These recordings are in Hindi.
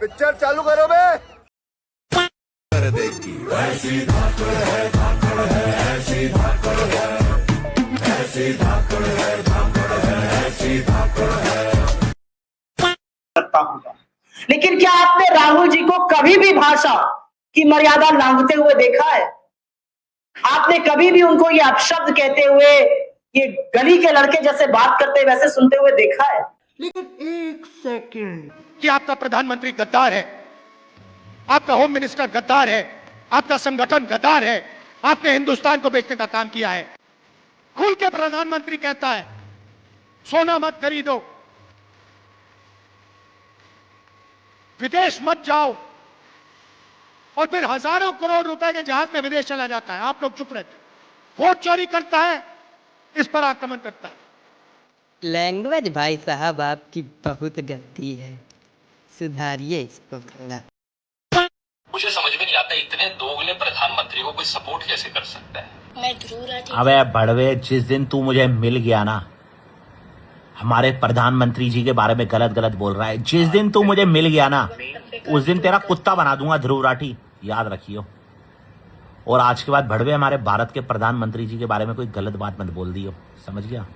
पिक्चर चालू करो बे। ऐसी धाकड़ है, धाकड़ है, ऐसी धाकड़ है, ऐसी धाकड़ है, धाकड़ है, ऐसी धाकड़ है। सकता हूँ। लेकिन क्या आपने राहुल जी को कभी भी भाषा की मर्यादा लांघते हुए देखा है? आपने कभी भी उनको ये अपशब्द कहते हुए, ये गली के लड़के जैसे बात करते वैसे सुनते हुए देखा है? लेकिन एक सेकंड, कि आपका प्रधानमंत्री गद्दार है, आपका होम मिनिस्टर गद्दार है, आपका संगठन गद्दार है, आपने हिंदुस्तान को बेचने का काम किया है। खुल के प्रधानमंत्री कहता है सोना मत खरीदो, विदेश मत जाओ, और फिर हजारों करोड़ रुपए के जहाज में विदेश चला जाता है। आप लोग चुप रहते। वोट चोरी करता है, इस पर आक्रमण करता है। लैंग्वेज भाई साहब आपकी बहुत गलती है, सुधारिए इसको थोड़ा। मुझे समझ में नहीं आता इतने दोगले प्रधानमंत्री को कोई सपोर्ट कैसे कर सकता है। मैं ध्रुव राठी। अबे बड़वे, जिस दिन तू मुझे मिल गया ना, हमारे प्रधानमंत्री जी के बारे में गलत गलत बोल रहा है, जिस दिन तू मुझे मिल गया ना, उस दिन तेरा कुत्ता बना दूंगा ध्रुव राठी, याद रखियो। और आज के बाद भड़वे, हमारे भारत के प्रधानमंत्री जी के बारे में कोई गलत बात मत बोल दियो, समझ गया?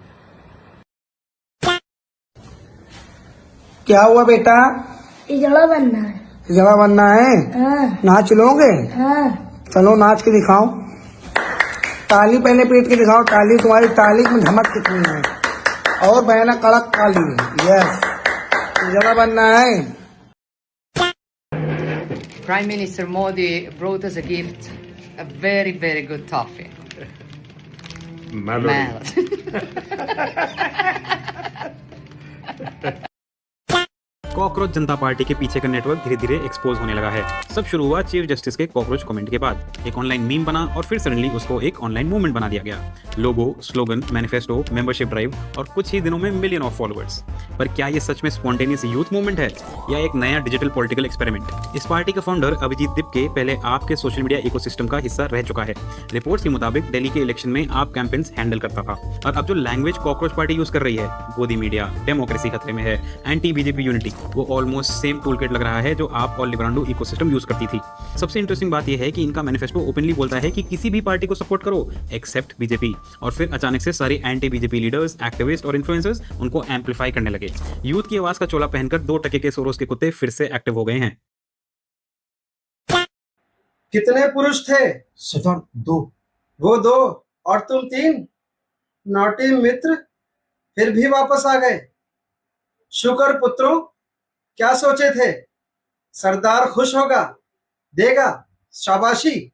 क्या हुआ बेटा? इजड़ा बनना है। जगह बनना है? हाँ। नाच लोगे? हाँ। चलो नाच के दिखाओ। ताली पहले पीट के दिखाओ, ताली, तुम्हारी ताली में धमक कितनी है, और बहना कड़क ताली। यस, जगह बनना है। Prime Minister Modi brought us a gift, a very, very good toffee. Melody. Cockroach Janata party के पीछे का नेटवर्क धीरे धीरे एक्सपोज होने लगा है। सब शुरू हुआ चीफ जस्टिस के कॉकरोच कमेंट के बाद। एक ऑनलाइन मीम बना और फिर सडनली उसको एक ऑनलाइन मूवमेंट बना दिया गया। लोगो, स्लोगन, मैनिफेस्टो, मेंबरशिप ड्राइव और कुछ ही दिनों में मिलियन ऑफ फॉलोअर्स। पर क्या ये सच में स्पॉन्टेनियस यूथ मूवमेंट है या एक नया डिजिटल पॉलिटिकल एक्सपेरिमेंट? इस पार्टी का फाउंडर अभिजीत दिपके पहले आपके सोशल मीडिया इकोसिस्टम का हिस्सा रह चुका है। रिपोर्ट्स के मुताबिक दिल्ली के इलेक्शन में आप कैंपेन्स हैंडल करता था, और अब जो लैंग्वेज कॉकरोच पार्टी यूज कर रही है, गोदी मीडिया, डेमोक्रेसी खतरे में है, एंटी बीजेपी यूनिटी, वो ऑलमोस्ट सेम टूलकिट लग रहा है जो आप और लिब्रांडो इकोसिस्टम यूज करती थी। सबसे इंटरेस्टिंग बात यह है कि इनका मैनिफेस्टो ओपनली बोलता है कि किसी भी पार्टी को सपोर्ट करो एक्सेप्ट बीजेपी, और फिर अचानक से सारे एंटी बीजेपी लीडर्स, एक्टिविस्ट और इन्फ्लुएंसर्स उनको एम्पलीफाई करने लगे। यूथ की आवाज का चोला पहनकर 2 टके के सोरोस के कुत्ते फिर से एक्टिव हो गए हैं। कितने पुरुष थे? सर 2। वो 2 और तुम 3? नौटी मित्र फिर भी वापस आ गए। शुक्र पुत्रों, क्या सोचे थे? सरदार खुश होगा, देगा शाबाशी।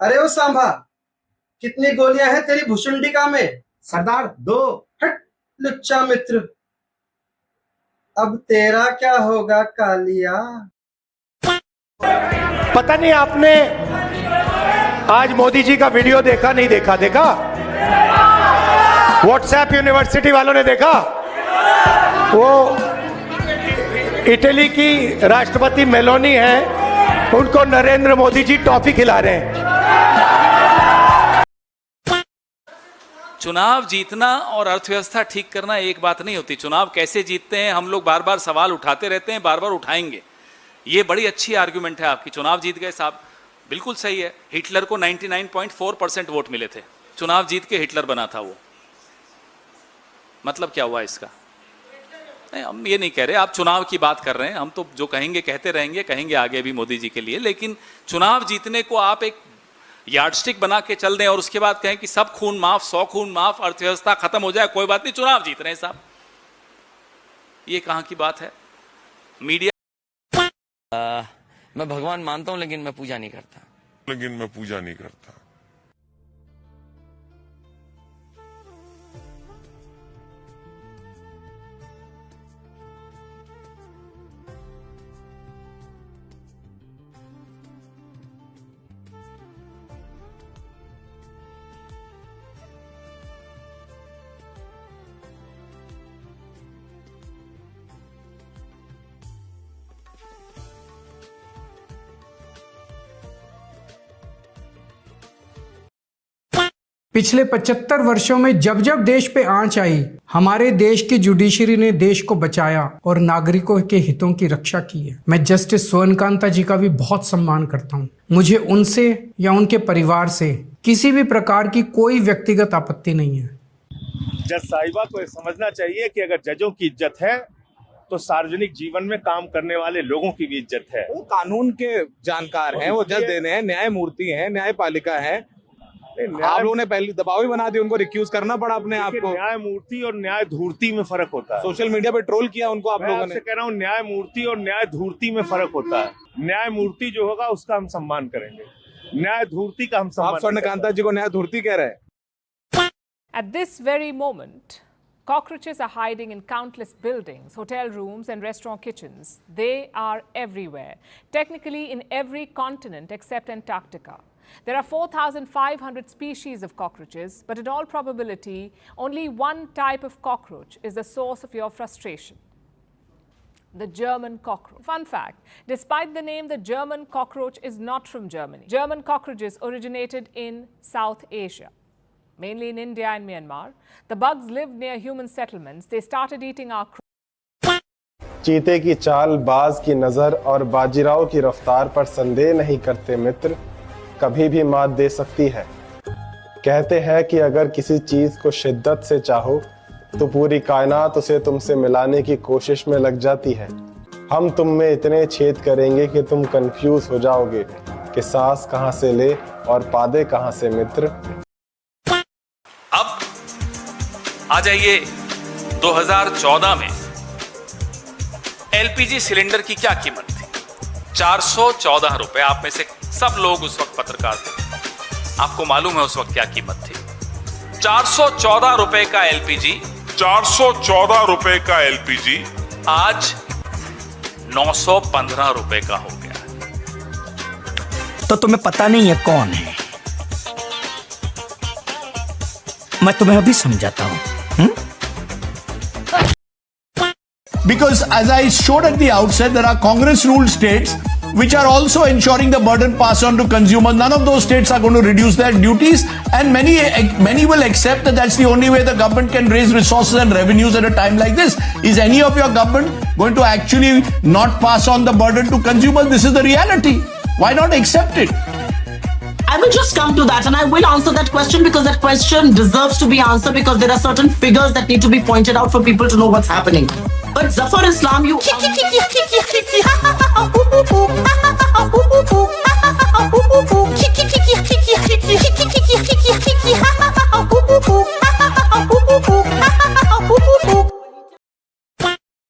अरे ओ सांभा, कितनी गोलियां हैं तेरी भुसुंडिका में? सरदार 2। हट लुच्चा मित्र, अब तेरा क्या होगा कालिया? पता नहीं आपने आज मोदी जी का वीडियो देखा, नहीं देखा? देखा? व्हाट्सएप यूनिवर्सिटी वालों ने देखा? वो इटली की राष्ट्रपति मेलोनी है, उनको नरेंद्र मोदी जी टॉफी खिला रहे हैं। चुनाव जीतना और अर्थव्यवस्था ठीक करना एक बात नहीं होती। चुनाव कैसे जीतते हैं हम लोग बार बार सवाल उठाते रहते हैं, बार बार उठाएंगे। ये बड़ी अच्छी आर्गुमेंट है आपकी, चुनाव जीत गए साहब, बिल्कुल सही है। हिटलर को 99.4% वोट मिले थे, चुनाव जीत के हिटलर बना था वो। मतलब क्या हुआ इसका? नहीं, हम ये नहीं कह रहे, आप चुनाव की बात कर रहे हैं, हम तो जो कहेंगे कहते रहेंगे, कहेंगे आगे भी मोदी जी के लिए। लेकिन चुनाव जीतने को आप एक यार्डस्टिक बना के चल दें और उसके बाद कहें कि सब खून माफ, 100 खून माफ, अर्थव्यवस्था खत्म हो जाए, कोई बात नहीं, चुनाव जीत रहे हैं साहब, ये कहां की बात है? मीडिया मैं भगवान मानता हूं लेकिन मैं पूजा नहीं करता। पिछले 75 वर्षों में जब जब देश पे आंच आई, हमारे देश की जुडिशरी ने देश को बचाया और नागरिकों के हितों की रक्षा की है। मैं जस्टिस सोनकांता जी का भी बहुत सम्मान करता हूँ। मुझे उनसे या उनके परिवार से किसी भी प्रकार की कोई व्यक्तिगत आपत्ति नहीं है। जज साहिबा को समझना चाहिए कि अगर जजों की इज्जत है तो सार्वजनिक जीवन में काम करने वाले लोगों की भी इज्जत है। वो कानून के जानकार हैं, वो जज देने हैं, न्यायमूर्ति हैं, न्यायपालिका है। आप लोगों ने पहले दबाव ही बना दिया, उनको रिक्यूज करना पड़ा अपने आप को। न्यायमूर्ति और न्याय धूर्ति में फर्क होता है। सोशल मीडिया पे ट्रोल किया उनको आप लोगों ने। कह रहा हूँ न्यायमूर्ति और न्याय धूर्ति में फर्क होता है। न्यायमूर्ति जो होगा उसका हम सम्मान करेंगे, न्याय धूर्ति का हम सम्मान। आप स्वर्णकांता जी को न्याय धूर्ति कह रहे हैं। At this very moment, cockroaches are hiding in countless buildings, hotel rooms and restaurant kitchens. They are everywhere, technically in every continent except Antarctica. There are 4,500 species of cockroaches, but in all probability, only one type of cockroach is the source of your frustration. The German cockroach. Fun fact, despite the name, the German cockroach is not from Germany. German cockroaches originated in South Asia, mainly in India and Myanmar. The bugs lived near human settlements. They started eating our चीते की चाल, बाज की नजर और बाजीराव की रफ्तार पर संदेह नहीं करते मित्र, कभी भी मात दे सकती है। कहते हैं कि अगर किसी चीज को शिद्दत से चाहो तो पूरी कायनात उसे तुमसे मिलाने की कोशिश में लग जाती है। हम तुम में इतने छेद करेंगे कि तुम कंफ्यूज हो जाओगे कि सांस कहां से ले और पादे कहां से मित्र। अब आ जाइए 2014 में एलपीजी सिलेंडर की क्या कीमत थी? 414 रुपए। आप में से सब लोग उस वक्त पत्रकार थे, आपको मालूम है उस वक्त क्या कीमत थी? 414 रुपए का एलपीजी, 414 रुपए का एलपीजी आज 915 रुपए का हो गया। तो तुम्हें पता नहीं है कौन है? मैं तुम्हें अभी समझाता हूं। Because as I showed at the outset, there are Congress ruled states which are also ensuring the burden pass on to consumers. None of those states are going to reduce their duties, and many will accept that that's the only way the government can raise resources and revenues at a time like this. Is any of your government going to actually not pass on the burden to consumers? This is the reality. Why not accept it? I will just come to that and I will answer that question because that question deserves to be answered because there are certain figures that need to be pointed out for people to know what's happening. But Zafar Islam, you...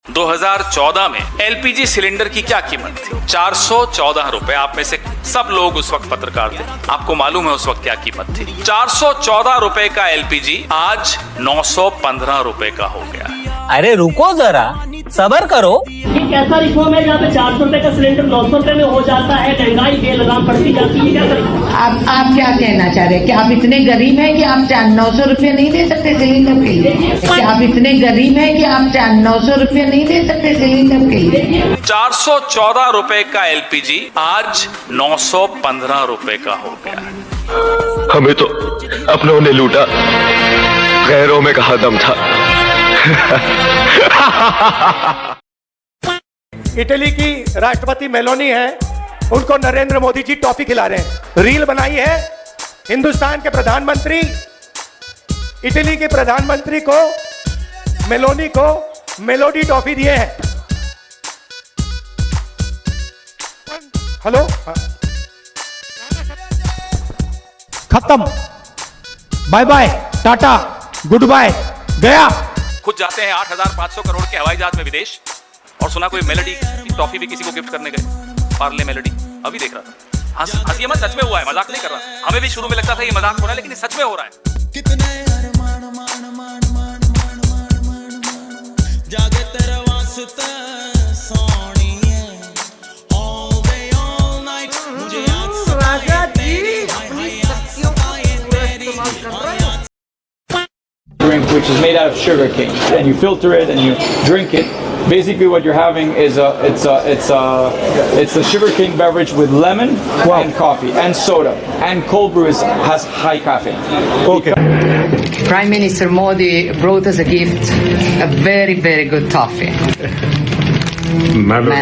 दो 2014 में एलपीजी सिलेंडर की क्या कीमत थी? 414 रुपए। आप में से सब लोग उस वक्त पत्रकार थे, आपको मालूम है उस वक्त क्या कीमत थी? 414 रुपए का एलपीजी आज 915 रुपए का हो गया। अरे रुको जरा, सबर करो। ये कैसा रिफॉर्म है जहाँ पे 400 रुपए का सिलेंडर 900 रुपए में हो जाता है, महंगाई बेलगाम बढ़ती जाती है? क्या करें? आप क्या कहना चाह रहे हैं कि आप इतने गरीब हैं कि आप 900 रुपये नहीं दे सकते सिलेंडर के लिए? क्या आप इतने गरीब हैं कि आप 900 रुपये नहीं दे सकते सिलेंडर के लिए? 414 रुपए का एलपीजी आज 915 रुपए का हो गया। हमें तो अपनों ने लूटा, गैरों में कहा दम था। इटली की राष्ट्रपति मेलोनी है, उनको नरेंद्र मोदी जी टॉफी खिला रहे हैं। रील बनाई है हिंदुस्तान के प्रधानमंत्री इटली के प्रधानमंत्री को, मेलोनी को मेलोडी टॉफी दिए हैं। हेलो, खत्म, bye bye, tata, goodbye, गया। खुद जाते हैं 8,500 करोड़ के हवाई जहाज में विदेश, और सुना कोई मेलोडी टॉफी भी किसी को गिफ्ट करने गए। पार्ले मेलोडी अभी देख रहा था। हंसी मत, सच में हुआ है, मजाक नहीं कर रहा। हमें भी शुरू में लगता था ये मजाक हो रहा है, लेकिन सच में हो रहा है। कितने अरमान मान मान मान मान मान मान मान जागे तेरे वास्ते सोनिए all day all night मुझे याद सताए तेरी याद सताए तेरी drink which is made out of sugar cane, and you filter it and you drink it, Basically, what you're having is it's a sugarcane beverage with lemon and coffee and soda, and cold brew has high caffeine. Okay. Prime Minister Modi brought us a gift, a very, very good toffee. Melody.